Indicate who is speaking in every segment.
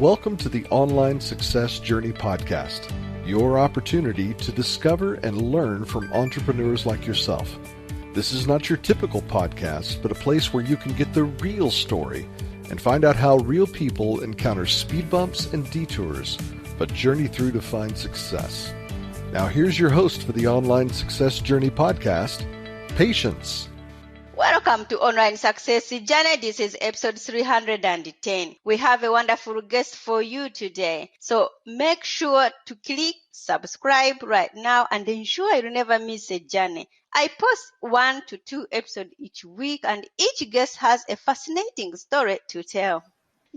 Speaker 1: Welcome to the Online Success Journey podcast, your opportunity to discover and learn from entrepreneurs like yourself. This is not your typical podcast, but a place where you can get the real story and find out how real people encounter speed bumps and detours, but journey through to find success. Now here's your host for the Online Success Journey podcast, Patience.
Speaker 2: Welcome to Online Success Journey. This is episode 310. We have a wonderful guest for you today. So make sure to click subscribe right now and ensure you never miss a journey. I post 1 to 2 episodes each week and each guest has a fascinating story to tell.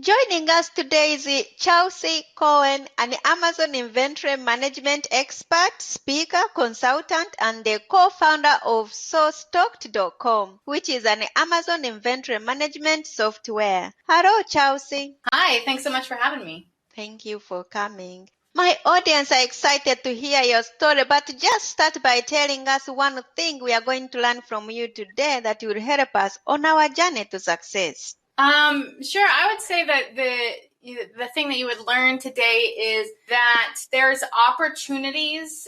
Speaker 2: Joining us today is Chelsea Cohen, an Amazon inventory management expert, speaker, consultant, and the co-founder of SoStocked.com, which is an Amazon inventory management software. Hello, Chelsea.
Speaker 3: Hi, thanks so much for having me.
Speaker 2: Thank you for coming. My audience are excited to hear your story, but just start by telling us one thing we are going to learn from you today that will help us on our journey to success.
Speaker 3: Sure. I would say that the thing that you would learn today is that there's opportunities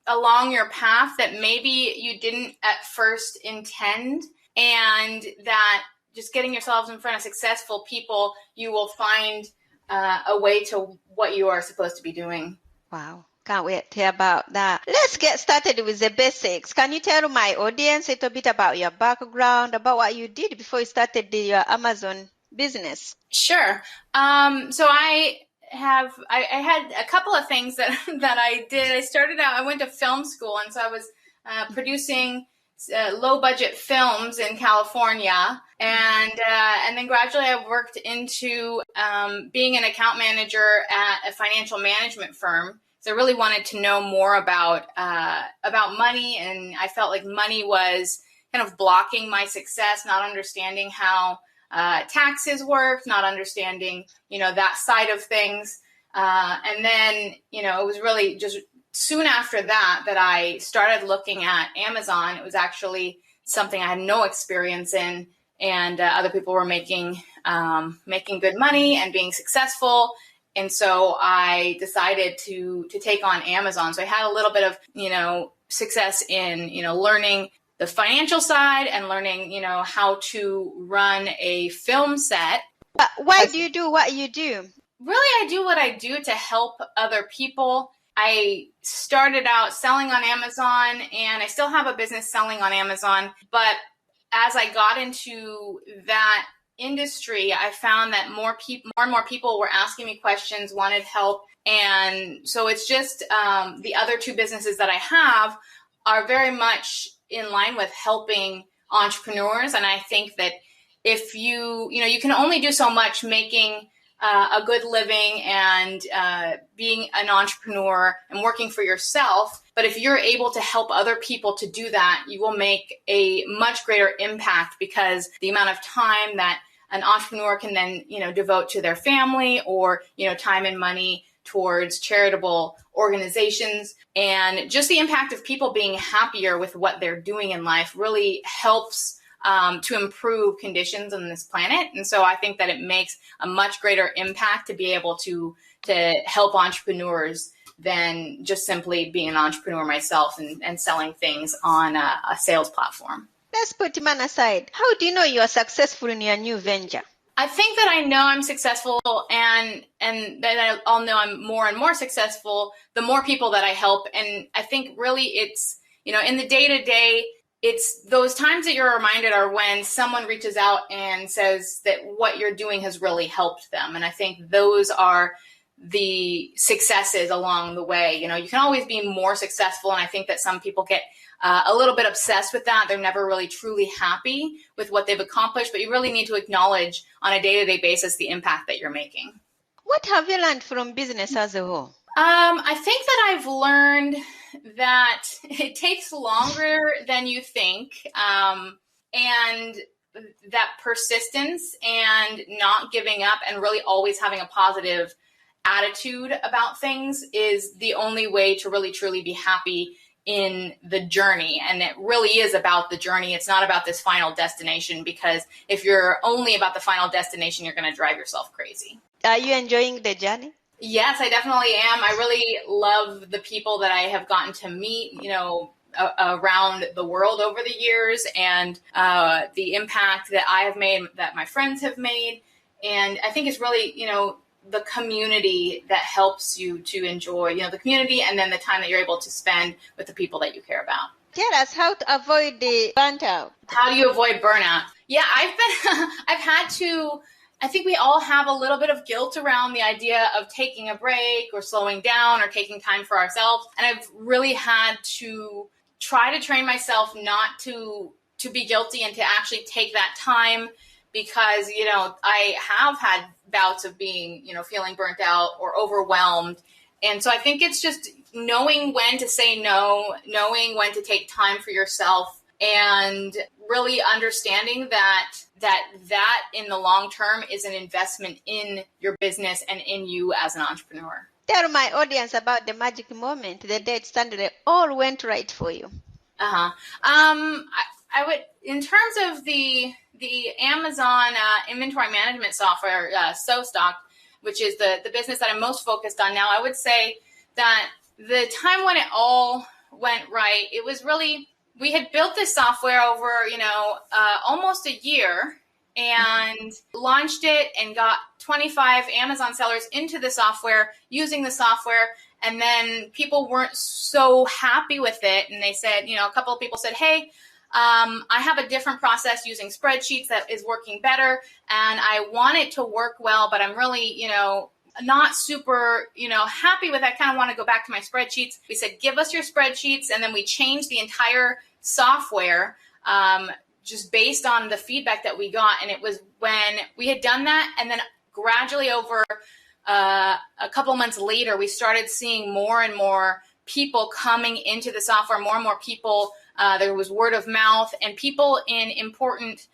Speaker 3: along your path that maybe you didn't at first intend, and that just getting yourselves in front of successful people, you will find a way to what you are supposed to be doing.
Speaker 2: Wow. Can't wait to hear about that. Let's get started with the basics. Can you tell my audience a little bit about your background, about what you did before you started your Amazon business?
Speaker 3: Sure. So I had a couple of things that I did. I went to film school, and so I was producing low budget films in California, and then gradually I worked into being an account manager at a financial management firm. So I really wanted to know more about money, and I felt like money was kind of blocking my success, not understanding how taxes work, not understanding, that side of things. And then, it was really just soon after that I started looking at Amazon. It was actually something I had no experience in, and other people were making good money and being successful. And so I decided to take on Amazon. So I had a little bit of, success in, learning the financial side and learning, how to run a film set.
Speaker 2: But why do you do what you do?
Speaker 3: Really, I do what I do to help other people. I started out selling on Amazon, and I still have a business selling on Amazon. But as I got into that industry, I found that more and more people were asking me questions, wanted help. And so it's just the other two businesses that I have are very much in line with helping entrepreneurs. And I think that if you can only do so much making a good living and being an entrepreneur and working for yourself. But if you're able to help other people to do that, you will make a much greater impact, because the amount of time that an entrepreneur can then, devote to their family, or, time and money towards charitable organizations, and just the impact of people being happier with what they're doing in life really helps to improve conditions on this planet. And so I think that it makes a much greater impact to be able to help entrepreneurs than just simply being an entrepreneur myself and selling things on a sales platform.
Speaker 2: Let's put man aside. How do you know you are successful in your new venture?
Speaker 3: I think that I know I'm successful, and that I'll know I'm more and more successful the more people that I help. And I think really it's, in the day-to-day, it's those times that you're reminded are when someone reaches out and says that what you're doing has really helped them. And I think those are the successes along the way. You can always be more successful. And I think that some people get a little bit obsessed with that. They're never really truly happy with what they've accomplished, but you really need to acknowledge on a day-to-day basis the impact that you're making.
Speaker 2: What have you learned from business as a whole?
Speaker 3: I think that I've learned that it takes longer than you think, and that persistence and not giving up and really always having a positive attitude about things is the only way to really truly be happy in the journey. And it really is about the journey. It's not about this final destination, because if you're only about the final destination, you're going to drive yourself crazy.
Speaker 2: Are you enjoying the journey?
Speaker 3: Yes, I definitely am. I really love the people that I have gotten to meet, around the world over the years, and the impact that I have made, that my friends have made. And I think it's really, the community that helps you to enjoy, the community, and then the time that you're able to spend with the people that you care about.
Speaker 2: Tell us how to avoid the burnt out.
Speaker 3: How do you avoid burnout? Yeah, I've had to, I think we all have a little bit of guilt around the idea of taking a break or slowing down or taking time for ourselves. And I've really had to try to train myself not to be guilty and to actually take that time, because, I have had bouts of being, feeling burnt out or overwhelmed. And so I think it's just knowing when to say no, knowing when to take time for yourself, and really understanding that in the long term is an investment in your business and in you as an entrepreneur.
Speaker 2: Tell my audience about the magic moment, the day it started, all went right for you.
Speaker 3: I would, in terms of the Amazon inventory management software, SoStock, which is the business that I'm most focused on now, I would say that the time when it all went right, it was really, we had built this software over, almost a year, and launched it and got 25 Amazon sellers into the software, using the software. And then people weren't so happy with it. And they said, a couple of people said, hey, I have a different process using spreadsheets that is working better, and I want it to work well, but I'm really, not super, happy with it. I kind of want to go back to my spreadsheets. We said, give us your spreadsheets. And then we changed the entire software, just based on the feedback that we got. And it was when we had done that, and then gradually over a couple of months later, we started seeing more and more people coming into the software, more and more people. There was word of mouth, and people in important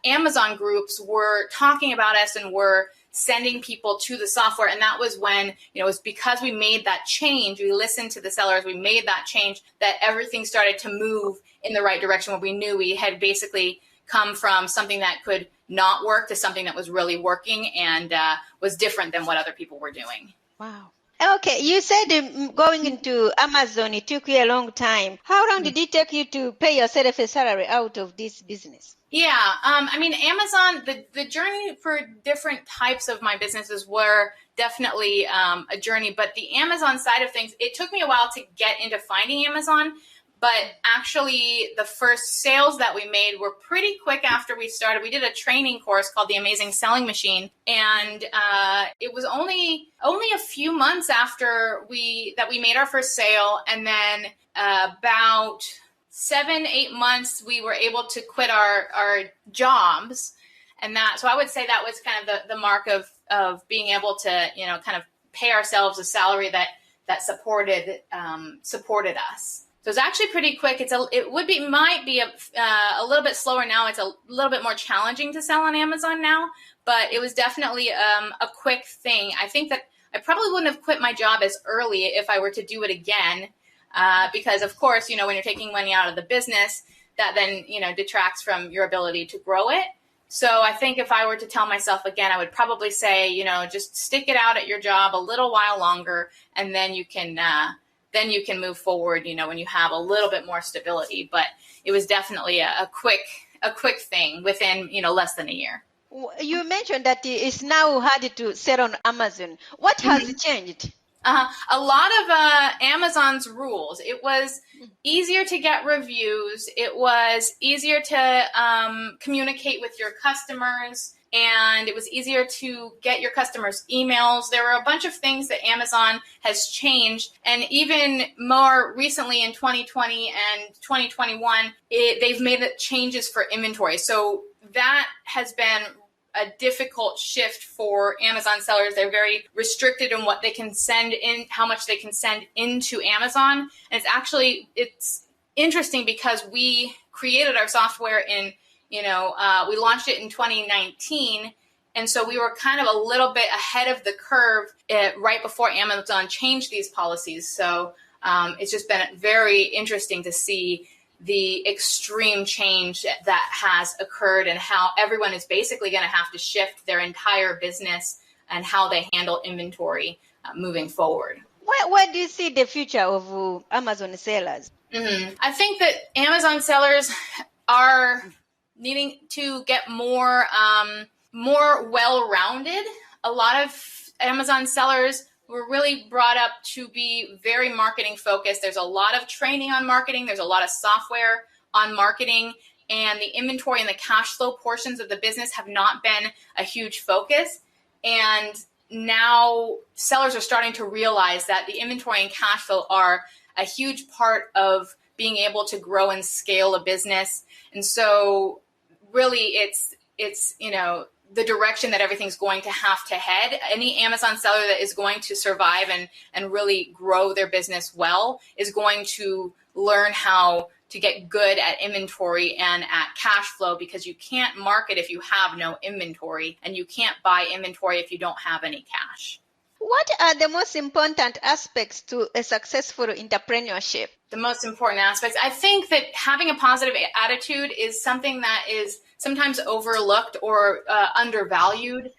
Speaker 3: Amazon groups were talking about us and were sending people to the software. And that was when, it was because we made that change, we listened to the sellers, we made that change, that everything started to move in the right direction, where we knew we had basically come from something that could not work to something that was really working and was different than what other people were doing.
Speaker 2: Wow. Okay, you said going into Amazon, it took you a long time. How long did it take you to pay yourself a salary out of this business?
Speaker 3: Yeah, Amazon, the journey for different types of my businesses were definitely a journey. But the Amazon side of things, it took me a while to get into finding Amazon. But actually, the first sales that we made were pretty quick after we started. We did a training course called The Amazing Selling Machine, and it was only a few months after we made our first sale, and then about 7-8 months we were able to quit our jobs, and so I would say that was kind of the mark of being able to kind of pay ourselves a salary that supported us. So it's actually pretty quick. Might be a little bit slower now. It's a little bit more challenging to sell on Amazon now, but it was definitely a quick thing. I think that I probably wouldn't have quit my job as early if I were to do it again, because of course, when you're taking money out of the business, that then, detracts from your ability to grow it. So I think if I were to tell myself again, I would probably say, just stick it out at your job a little while longer, and then you can move forward, when you have a little bit more stability. But it was definitely a quick thing within, less than a year.
Speaker 2: You mentioned that it's now harder to sell on Amazon. What has changed?
Speaker 3: A lot of Amazon's rules. It was easier to get reviews. It was easier to communicate with your customers. And it was easier to get your customers' emails. There were a bunch of things that Amazon has changed. And even more recently in 2020 and 2021, they've made changes for inventory. So that has been a difficult shift for Amazon sellers. They're very restricted in what they can send in, how much they can send into Amazon. And it's interesting because we created our software in we launched it in 2019. And so we were kind of a little bit ahead of the curve right before Amazon changed these policies. So it's just been very interesting to see the extreme change that has occurred and how everyone is basically going to have to shift their entire business and how they handle inventory moving forward.
Speaker 2: Where do you see the future of Amazon sellers?
Speaker 3: I think that Amazon sellers are needing to get more well-rounded. A lot of Amazon sellers were really brought up to be very marketing focused. There's a lot of training on marketing. There's a lot of software on marketing, and the inventory and the cash flow portions of the business have not been a huge focus. And now sellers are starting to realize that the inventory and cash flow are a huge part of being able to grow and scale a business. And so really it's the direction that everything's going to have to head. Any Amazon seller that is going to survive and really grow their business well is going to learn how to get good at inventory and at cash flow, because you can't market if you have no inventory, and you can't buy inventory if you don't have any cash.
Speaker 2: What are the most important aspects to a successful entrepreneurship? The
Speaker 3: most important aspects, I think that having a positive attitude is something that is sometimes overlooked or undervalued.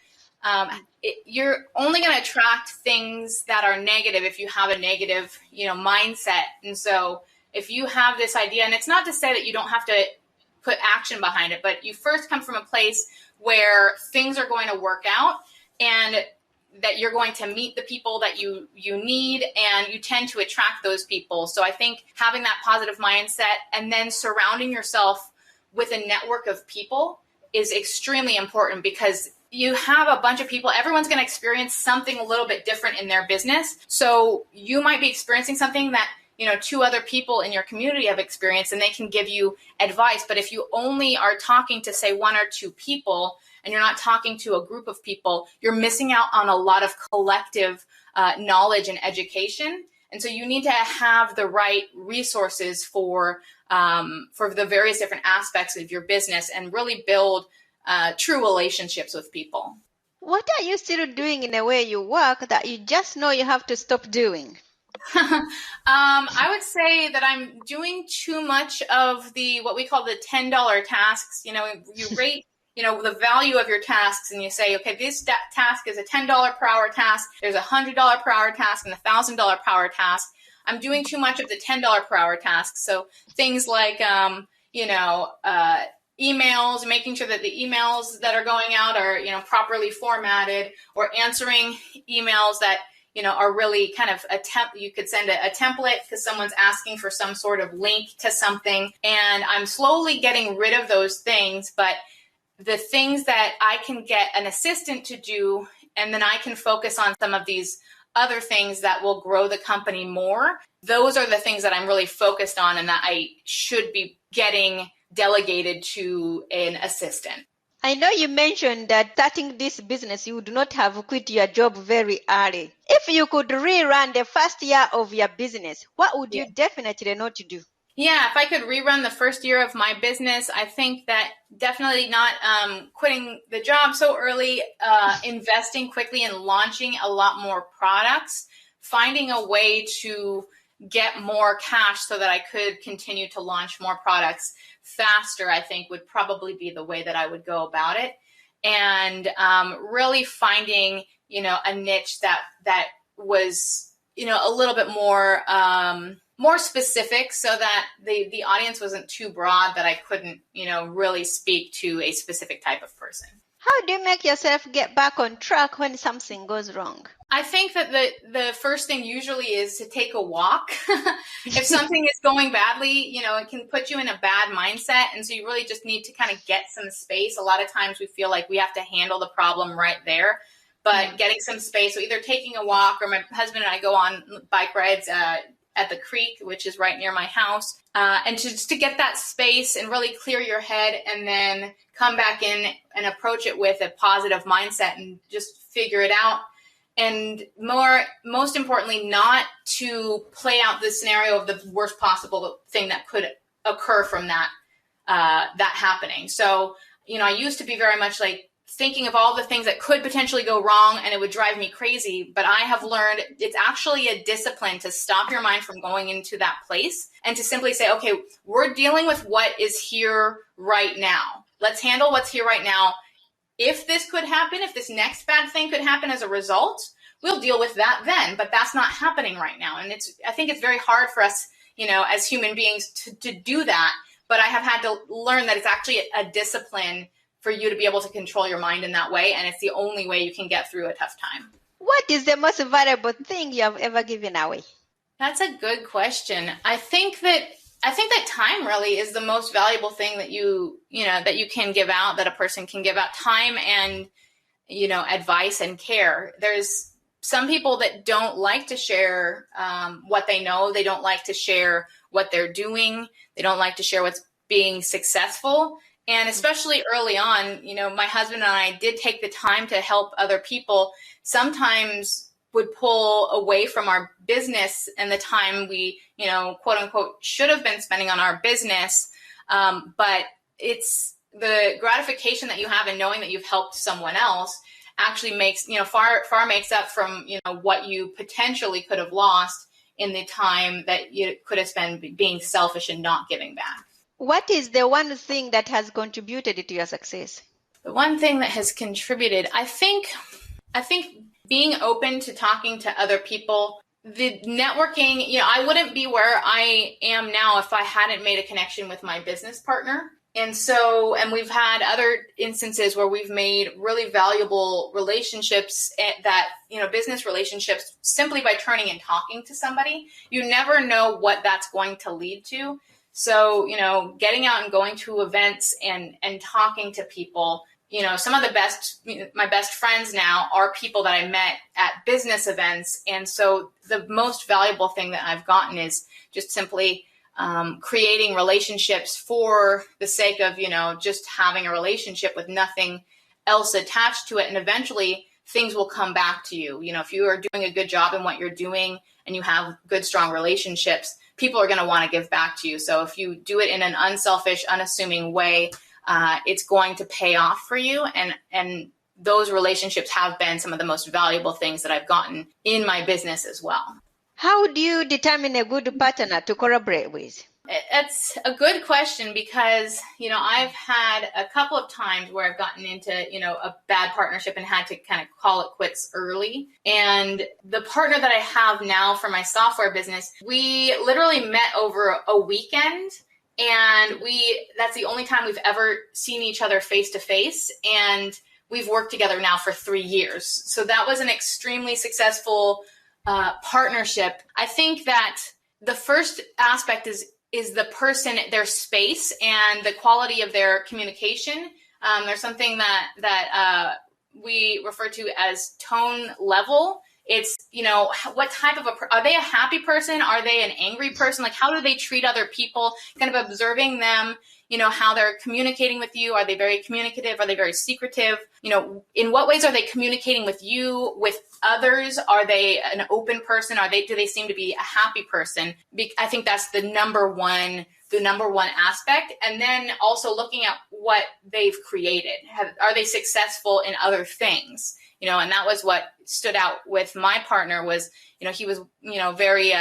Speaker 3: You're only going to attract things that are negative if you have a negative, mindset. And so if you have this idea, and it's not to say that you don't have to put action behind it, but you first come from a place where things are going to work out and that you're going to meet the people that you need, and you tend to attract those people. So I think having that positive mindset and then surrounding yourself with a network of people is extremely important, because you have a bunch of people, everyone's going to experience something a little bit different in their business. So you might be experiencing something that, two other people in your community have experienced, and they can give you advice. But if you only are talking to, say, one or two people, and you're not talking to a group of people, you're missing out on a lot of collective knowledge and education. And so you need to have the right resources for the various different aspects of your business and really build true relationships with people.
Speaker 2: What are you still doing in the way you work that you just know you have to stop doing?
Speaker 3: I would say that I'm doing too much of what we call the $10 tasks. You rate the value of your tasks, and you say, okay, this task is a $10 per hour task. There's a $100 per hour task and a $1,000 per hour task. I'm doing too much of the $10 per hour tasks. So things like, emails, making sure that the emails that are going out are, properly formatted, or answering emails that, are really kind of you could send a template because someone's asking for some sort of link to something. And I'm slowly getting rid of those things, but the things that I can get an assistant to do, and then I can focus on some of these other things that will grow the company more. Those are the things that I'm really focused on and that I should be getting delegated to an assistant.
Speaker 2: I know you mentioned that starting this business, you would not have quit your job very early. If you could rerun the first year of your business, what would you definitely not do?
Speaker 3: Yeah, if I could rerun the first year of my business, I think that definitely not quitting the job so early, investing quickly and launching a lot more products, finding a way to get more cash so that I could continue to launch more products faster, I think would probably be the way that I would go about it. And really finding, a niche that was, a little bit more specific, so that the audience wasn't too broad, that I couldn't, really speak to a specific type of person.
Speaker 2: How do you make yourself get back on track when something goes wrong?
Speaker 3: I think that the first thing usually is to take a walk. If something is going badly, it can put you in a bad mindset. And so you really just need to kind of get some space. A lot of times we feel like we have to handle the problem right there. But getting some space, so either taking a walk, or my husband and I go on bike rides at the creek, which is right near my house, and just to get that space and really clear your head, and then come back in and approach it with a positive mindset and just figure it out. And most importantly, not to play out the scenario of the worst possible thing that could occur from that happening. So, I used to be very much like, thinking of all the things that could potentially go wrong, and it would drive me crazy. But I have learned it's actually a discipline to stop your mind from going into that place and to simply say, okay, we're dealing with what is here right now. Let's handle what's here right now. If this could happen, if this next bad thing could happen as a result, we'll deal with that then. But that's not happening right now. And I think it's very hard for us, as human beings to do that. But I have had to learn that it's actually a discipline for you to be able to control your mind in that way. And it's the only way you can get through a tough time.
Speaker 2: What is the most valuable thing you have ever given away?
Speaker 3: That's a good question. I think that time really is the most valuable thing that you can give out, that a person can give out. Time and, advice and care. There's some people that don't like to share what they know. They don't like to share what they're doing. They don't like to share what's being successful. And especially early on, my husband and I did take the time to help other people. Sometimes would pull away from our business and the time we, quote unquote, should have been spending on our business. But it's the gratification that you have in knowing that you've helped someone else actually makes, far makes up from, what you potentially could have lost in the time that you could have spent being selfish and not giving back.
Speaker 2: What is the one thing that has contributed to your success?
Speaker 3: The one thing that has contributed, I think being open to talking to other people, the networking, I wouldn't be where I am now if I hadn't made a connection with my business partner. And we've had other instances where we've made really valuable relationships business relationships simply by turning and talking to somebody. You never know what that's going to lead to. So, getting out and going to events and talking to people, some of my best friends now are people that I met at business events. And so the most valuable thing that I've gotten is just simply creating relationships for the sake of, just having a relationship with nothing else attached to it. And eventually things will come back to you. If you are doing a good job in what you're doing and you have good, strong relationships, people are going to want to give back to you. So if you do it in an unselfish, unassuming way, it's going to pay off for you. And those relationships have been some of the most valuable things that I've gotten in my business as well.
Speaker 2: How do you determine a good partner to collaborate with?
Speaker 3: It's a good question because, I've had a couple of times where I've gotten into, a bad partnership and had to kind of call it quits early. And the partner that I have now for my software business, we literally met over a weekend, and that's the only time we've ever seen each other face to face. And we've worked together now for 3 years. So that was an extremely successful partnership. I think that the first aspect is the person, their space, and the quality of their communication. There's something that we refer to as tone level. It's, what type of are they a happy person? Are they an angry person? Like, how do they treat other people? Kind of observing them, how they're communicating with you. Are they very communicative? Are they very secretive? In what ways are they communicating with you, with others? Are they an open person? Do they seem to be a happy person? I think that's the number one aspect. And then also looking at what they've created. Are they successful in other things? And that was what stood out with my partner was, he was, very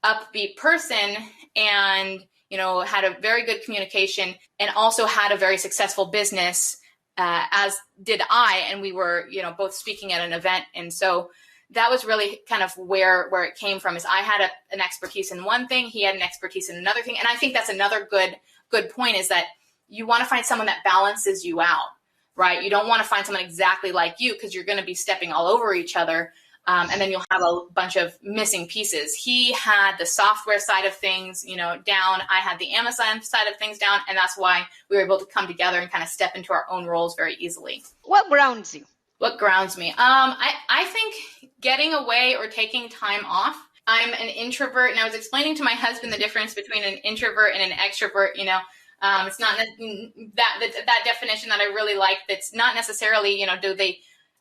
Speaker 3: upbeat person and, had a very good communication and also had a very successful business, as did I. And we were, both speaking at an event. And so that was really kind of where it came from is I had an expertise in one thing. He had an expertise in another thing. And I think that's another good point is that you want to find someone that balances you out, right? You don't want to find someone exactly like you because you're going to be stepping all over each other. And then you'll have a bunch of missing pieces. He had the software side of things, down. I had the Amazon side of things down. And that's why we were able to come together and kind of step into our own roles very easily.
Speaker 2: What grounds you?
Speaker 3: What grounds me? I think getting away or taking time off. I'm an introvert, and I was explaining to my husband the difference between an introvert and an extrovert. It's not that definition that I really like. That's not necessarily,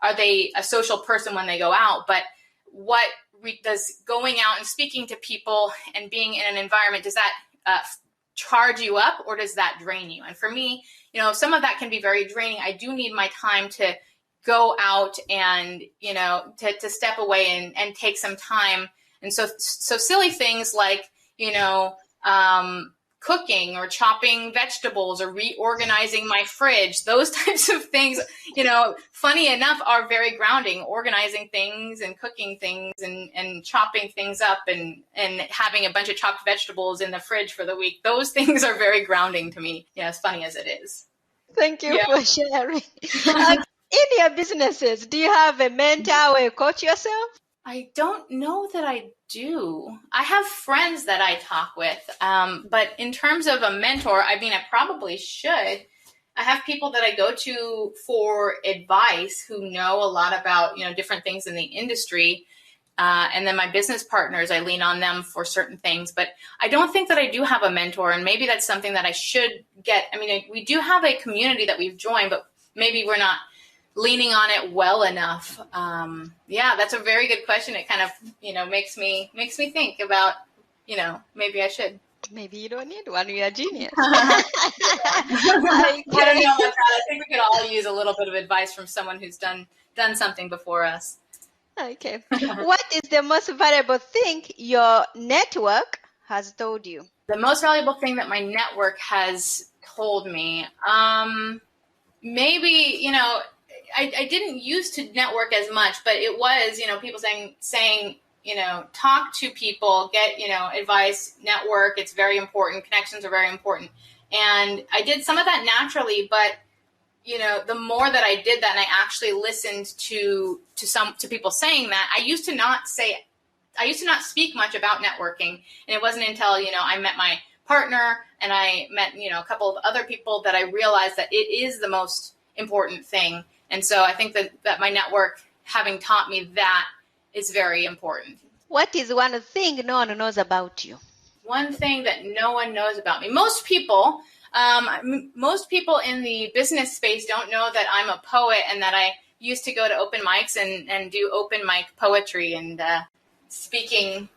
Speaker 3: are they a social person when they go out? But does going out and speaking to people and being in an environment, does that charge you up, or does that drain you? And for me, some of that can be very draining. I do need my time to go out and, to step away and take some time. And so silly things like, cooking or chopping vegetables or reorganizing my fridge, those types of things, funny enough, are very grounding. Organizing things and cooking things and chopping things up and having a bunch of chopped vegetables in the fridge for the week. Those things are very grounding to me, as funny as it is.
Speaker 2: Thank you for sharing. In your businesses, do you have a mentor or a coach yourself?
Speaker 3: I don't know that I do. I have friends that I talk with, but in terms of a mentor, I probably should. I have people that I go to for advice who know a lot about, different things in the industry. And then my business partners, I lean on them for certain things, but I don't think that I do have a mentor, and maybe that's something that I should get. We do have a community that we've joined, but maybe we're not leaning on it well enough. That's a very good question. It kind of, makes me think about, maybe I should.
Speaker 2: Maybe you don't need one. You're a genius.
Speaker 3: I don't know about that. I think we could all use a little bit of advice from someone who's done something before us.
Speaker 2: Okay. What is the most valuable thing your network has told you?
Speaker 3: The most valuable thing that my network has told me, maybe, I didn't used to network as much, but it was, people saying, talk to people, get, advice, network. It's very important. Connections are very important. And I did some of that naturally, but, the more that I did that and I actually listened to people saying that, I used to not speak much about networking. And it wasn't until, I met my partner and I met, a couple of other people that I realized that it is the most important thing. And so I think that my network, having taught me that, is very important.
Speaker 2: What is one thing no one knows about you?
Speaker 3: One thing that no one knows about me. Most people in the business space don't know that I'm a poet and that I used to go to open mics and do open mic poetry and spoken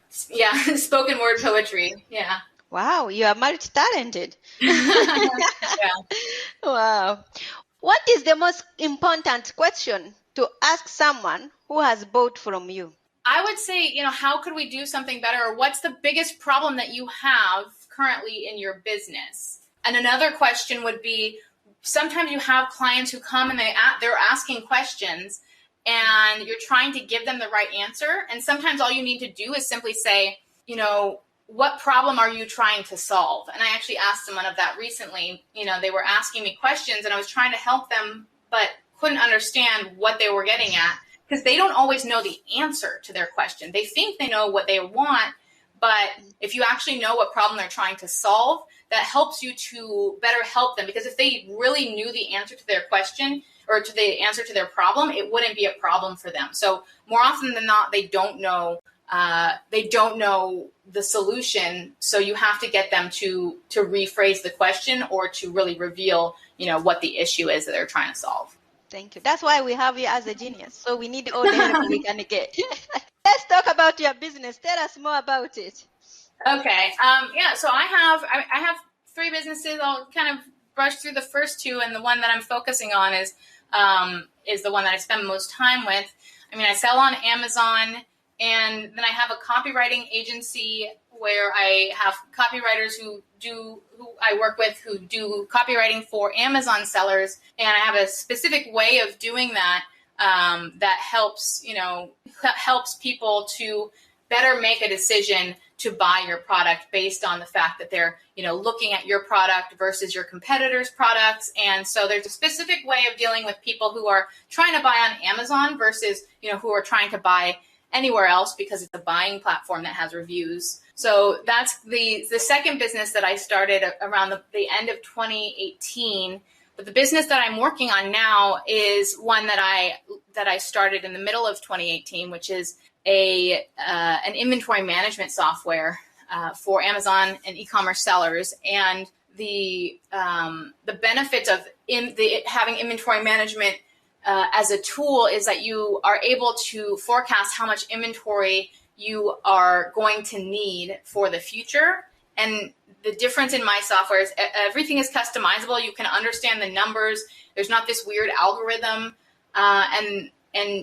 Speaker 3: word poetry. Yeah.
Speaker 2: Wow, you are multi-talented.
Speaker 3: Yeah.
Speaker 2: Wow. What is the most important question to ask someone who has bought from you?
Speaker 3: I would say, how could we do something better? Or what's the biggest problem that you have currently in your business? And another question would be, sometimes you have clients who come and they're asking questions and you're trying to give them the right answer. And sometimes all you need to do is simply say, what problem are you trying to solve? And I actually asked someone of that recently. They were asking me questions and I was trying to help them, but couldn't understand what they were getting at because they don't always know the answer to their question. They think they know what they want, but if you actually know what problem they're trying to solve, that helps you to better help them. Because if they really knew the answer to their question or to the answer to their problem, it wouldn't be a problem for them. So more often than not, they don't know the solution. So you have to get them to rephrase the question or to really reveal, what the issue is that they're trying to solve.
Speaker 2: Thank you. That's why we have you as a genius. So we need all the help we can get. Let's talk about your business. Tell us more about it.
Speaker 3: Okay. So I have 3 businesses. I'll kind of brush through the first 2, and the one that I'm focusing on is the one that I spend most time with. I sell on Amazon, and then I have a copywriting agency where I have copywriters who I work with who do copywriting for Amazon sellers, and I have a specific way of doing that that helps people to better make a decision to buy your product based on the fact that they're, looking at your product versus your competitors' products. And so there's a specific way of dealing with people who are trying to buy on Amazon versus, who are trying to buy anywhere else because it's a buying platform that has reviews. So that's the second business that I started around the end of 2018. But the business that I'm working on now is one that I started in the middle of 2018, which is an inventory management software for Amazon and e-commerce sellers. And the benefits of having inventory management as a tool is that you are able to forecast how much inventory you are going to need for the future. And the difference in my software is everything is customizable. You can understand the numbers. There's not this weird algorithm, and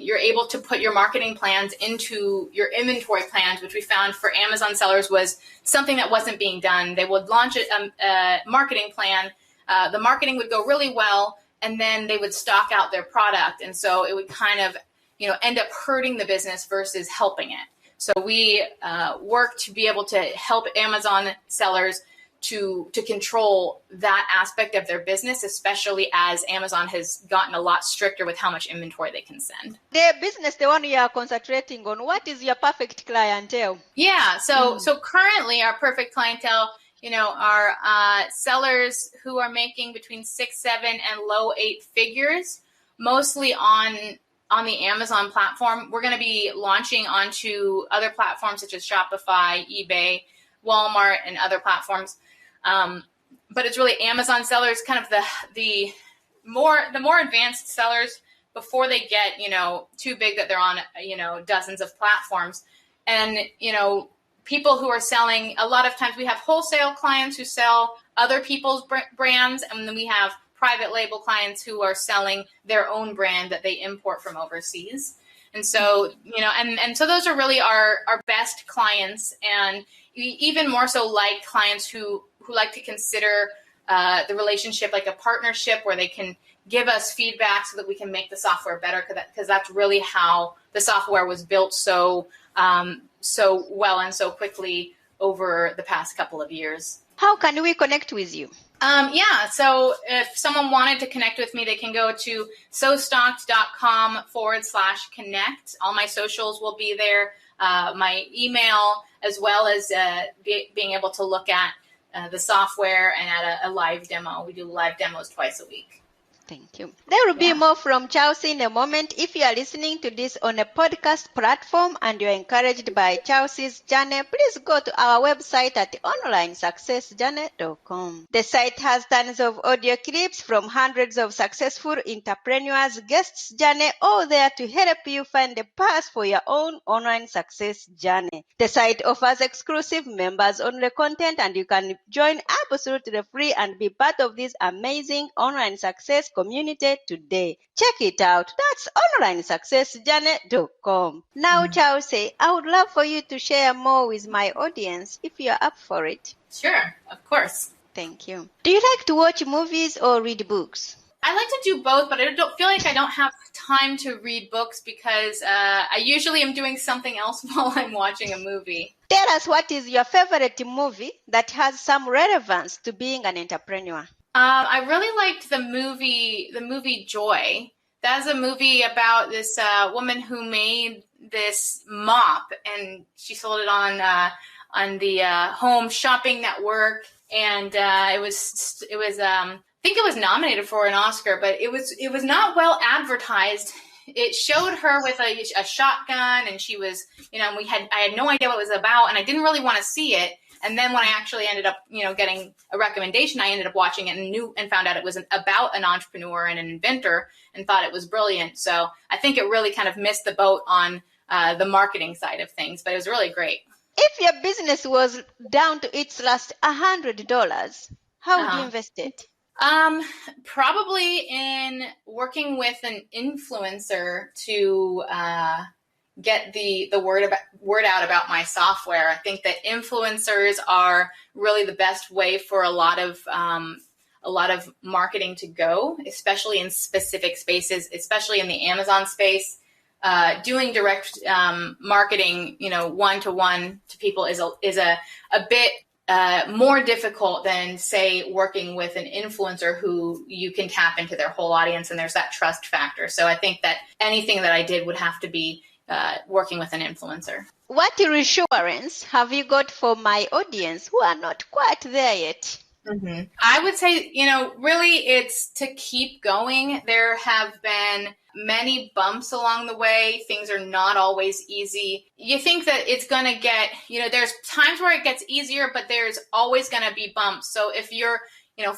Speaker 3: you're able to put your marketing plans into your inventory plans, which we found for Amazon sellers was something that wasn't being done. They would launch a marketing plan. The marketing would go really well, and then they would stock out their product. And so it would kind of, end up hurting the business versus helping it. So we work to be able to help Amazon sellers to control that aspect of their business, especially as Amazon has gotten a lot stricter with how much inventory they can send.
Speaker 2: The business, the one you are concentrating on, what is your perfect clientele?
Speaker 3: Yeah, so currently our perfect clientele, are sellers who are making between 6, 7, and low 8 figures, mostly on the Amazon platform. We're going to be launching onto other platforms such as Shopify, eBay, Walmart, and other platforms. But it's really Amazon sellers, kind of the more advanced sellers before they get, too big that they're on, dozens of platforms. And, people who are selling, a lot of times we have wholesale clients who sell other people's brands, and then we have private label clients who are selling their own brand that they import from overseas. And so, and so those are really our best clients, and we even more so like clients who like to consider the relationship like a partnership where they can give us feedback so that we can make the software better, because that's really how the software was built so well and so quickly over the past couple of years.
Speaker 2: How can we connect with you?
Speaker 3: So if someone wanted to connect with me, they can go to sostocked.com/connect. All my socials will be there, my email, as well as being able to look at the software and at a live demo. We do live demos twice a week.
Speaker 2: Thank you. There will be more from Chelsea in a moment. If you are listening to this on a podcast platform and you're encouraged by Chelsea's journey, please go to our website at onlinesuccessjourney.com. The site has tons of audio clips from hundreds of successful entrepreneurs' guests' journey, all there to help you find the path for your own online success journey. The site offers exclusive members-only content, and you can join absolutely free and be part of this amazing online success community today. Check it out. That's onlinesuccessjourney.com. Now, Chelsea, I would love for you to share more with my audience if you're up for it.
Speaker 3: Sure, of course.
Speaker 2: Thank you. Do you like to watch movies or read books?
Speaker 3: I like to do both, but I don't feel like I don't have time to read books because I usually am doing something else while I'm watching a movie.
Speaker 2: Tell us, what is your favorite movie that has some relevance to being an entrepreneur?
Speaker 3: I really liked the movie Joy. That's a movie about this woman who made this mop, and she sold it on the Home Shopping Network, and it was I think it was nominated for an Oscar, but it was not well advertised. It showed her with a shotgun, and she was, I had no idea what it was about, and I didn't really want to see it. And then when I actually ended up, getting a recommendation, I ended up watching it and found out it was about an entrepreneur and an inventor, and thought it was brilliant. So I think it really kind of missed the boat on the marketing side of things, but it was really great.
Speaker 2: If your business was down to its last $100, how would you invest it?
Speaker 3: Probably in working with an influencer to get the word out about my software. I think that influencers are really the best way for a lot of marketing to go, especially in specific spaces, especially in the Amazon space. Doing direct marketing, one-to-one to people is a bit more difficult than, say, working with an influencer who you can tap into their whole audience, and there's that trust factor. So I think that anything that I did would have to be working with an influencer.
Speaker 2: What reassurance have you got for my audience who are not quite there yet?
Speaker 3: Mm-hmm. I would say, really it's to keep going. There have been many bumps along the way. Things are not always easy. You think that it's going to get, there's times where it gets easier, but there's always going to be bumps. So if you're,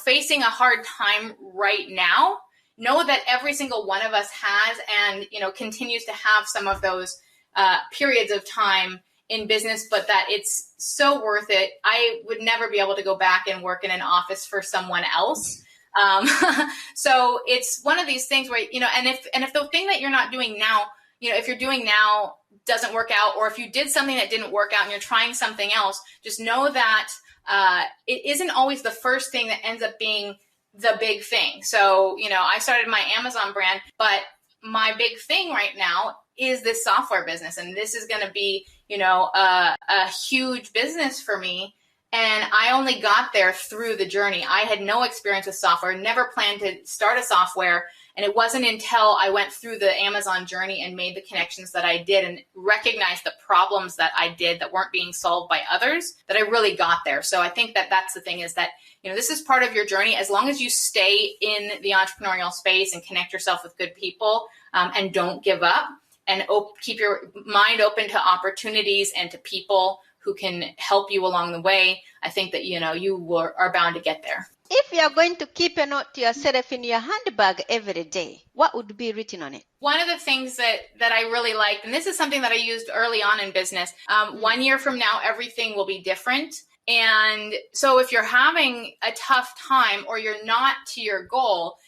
Speaker 3: facing a hard time right now, know that every single one of us has and, continues to have some of those periods of time in business, but that it's so worth it. I would never be able to go back and work in an office for someone else. So it's one of these things where, and if the thing that you're not doing now, if you're doing now doesn't work out, or if you did something that didn't work out and you're trying something else, just know that it isn't always the first thing that ends up being the big thing. So, I started my Amazon brand, but my big thing right now is this software business. And this is going to be, a huge business for me. And I only got there through the journey. I had no experience with software, never planned to start a software. And it wasn't until I went through the Amazon journey and made the connections that I did and recognized the problems that I did that weren't being solved by others that I really got there. So I think that that's the thing, is that, this is part of your journey. As long as you stay in the entrepreneurial space and connect yourself with good people, and don't give up, and keep your mind open to opportunities and to people who can help you along the way, I think that, you are bound to get there.
Speaker 2: If you are going to keep a note to yourself in your handbag every day, what would be written on it?
Speaker 3: One of the things that I really liked, and this is something that I used early on in business, 1 year from now, everything will be different. And so if you're having a tough time or you're not to your goal,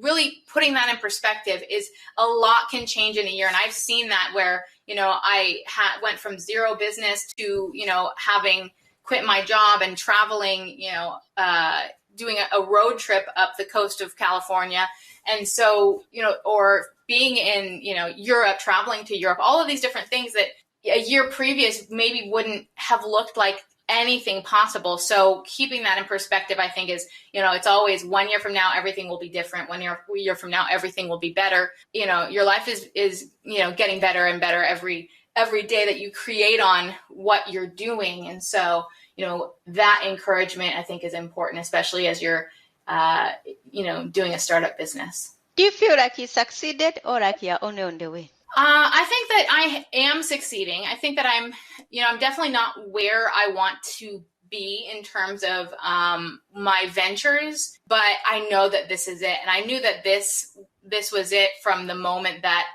Speaker 3: really putting that in perspective is a lot can change in a year. And I've seen that where, I went from zero business to, having quit my job and traveling, doing a road trip up the coast of California. And so, or being in, Europe, traveling to Europe, all of these different things that a year previous maybe wouldn't have looked like anything possible. So keeping that in perspective, I think is, it's always 1 year from now, everything will be different. 1 year from now, everything will be better. Your life is getting better and better every day that you create on what you're doing. And so, that encouragement I think is important, especially as you're, doing a startup business.
Speaker 2: Do you feel like you succeeded or like you're only on the way?
Speaker 3: I think that I am succeeding. I think that I'm definitely not where I want to be in terms of my ventures, but I know that this is it. And I knew that this was it from the moment that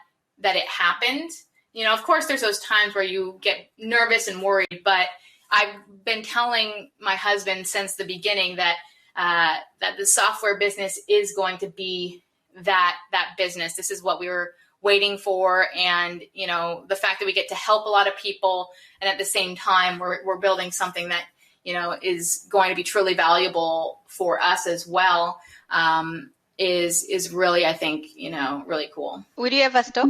Speaker 3: it happened. Of course, there's those times where you get nervous and worried, but I've been telling my husband since the beginning that the software business is going to be that business. This is what we were waiting for. And, the fact that we get to help a lot of people. And at the same time, we're building something that, is going to be truly valuable for us as well, is really, I think, really cool.
Speaker 2: Would you ever stop?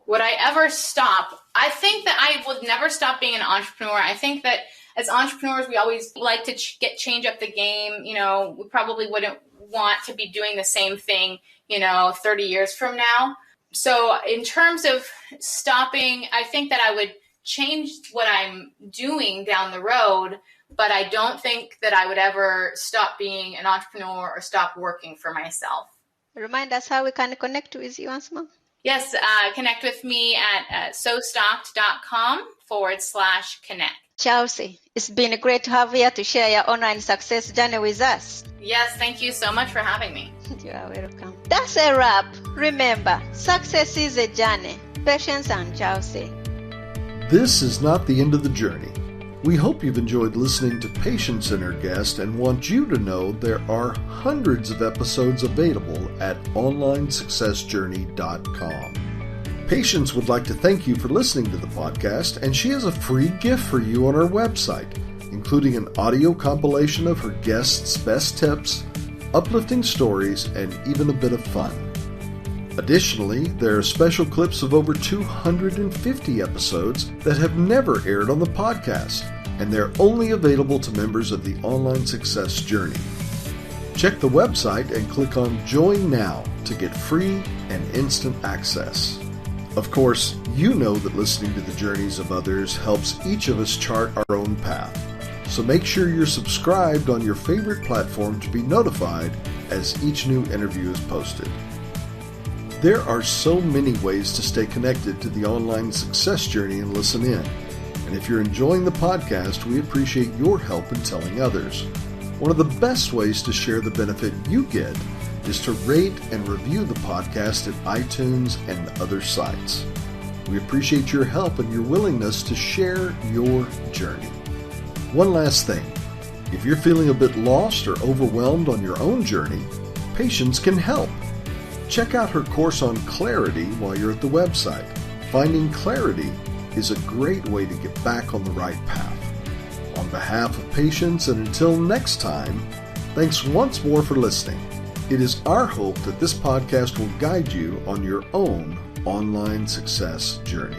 Speaker 3: Would I ever stop? I think that I would never stop being an entrepreneur. I think that as entrepreneurs, we always like to change up the game. We probably wouldn't want to be doing the same thing, 30 years from now. So in terms of stopping, I think that I would change what I'm doing down the road, but I don't think that I would ever stop being an entrepreneur or stop working for myself.
Speaker 2: Remind us how we can connect with you once more.
Speaker 3: Yes, connect with me at sostocked.com/connect.
Speaker 2: Chelsea, it's been great to have you here to share your online success journey with us.
Speaker 3: Yes, thank you so much for having me.
Speaker 2: You are welcome. That's a wrap. Remember, success is a journey. Patience and Chelsea.
Speaker 1: This is not the end of the journey. We hope you've enjoyed listening to Patience and her guest and want you to know there are hundreds of episodes available at onlinesuccessjourney.com. Patience would like to thank you for listening to the podcast, and she has a free gift for you on her website, including an audio compilation of her guests' best tips, uplifting stories, and even a bit of fun. Additionally, there are special clips of over 250 episodes that have never aired on the podcast, and they're only available to members of the Online Success Journey. Check the website and click on Join Now to get free and instant access. Of course, you know that listening to the journeys of others helps each of us chart our own path. So make sure you're subscribed on your favorite platform to be notified as each new interview is posted. There are so many ways to stay connected to the Online Success Journey and listen in. And if you're enjoying the podcast, we appreciate your help in telling others. One of the best ways to share the benefit you get is to rate and review the podcast at iTunes and other sites. We appreciate your help and your willingness to share your journey. One last thing. If you're feeling a bit lost or overwhelmed on your own journey, Patience can help. Check out her course on clarity while you're at the website. Finding clarity is a great way to get back on the right path. On behalf of Patience, and until next time, thanks once more for listening. It is our hope that this podcast will guide you on your own online success journey.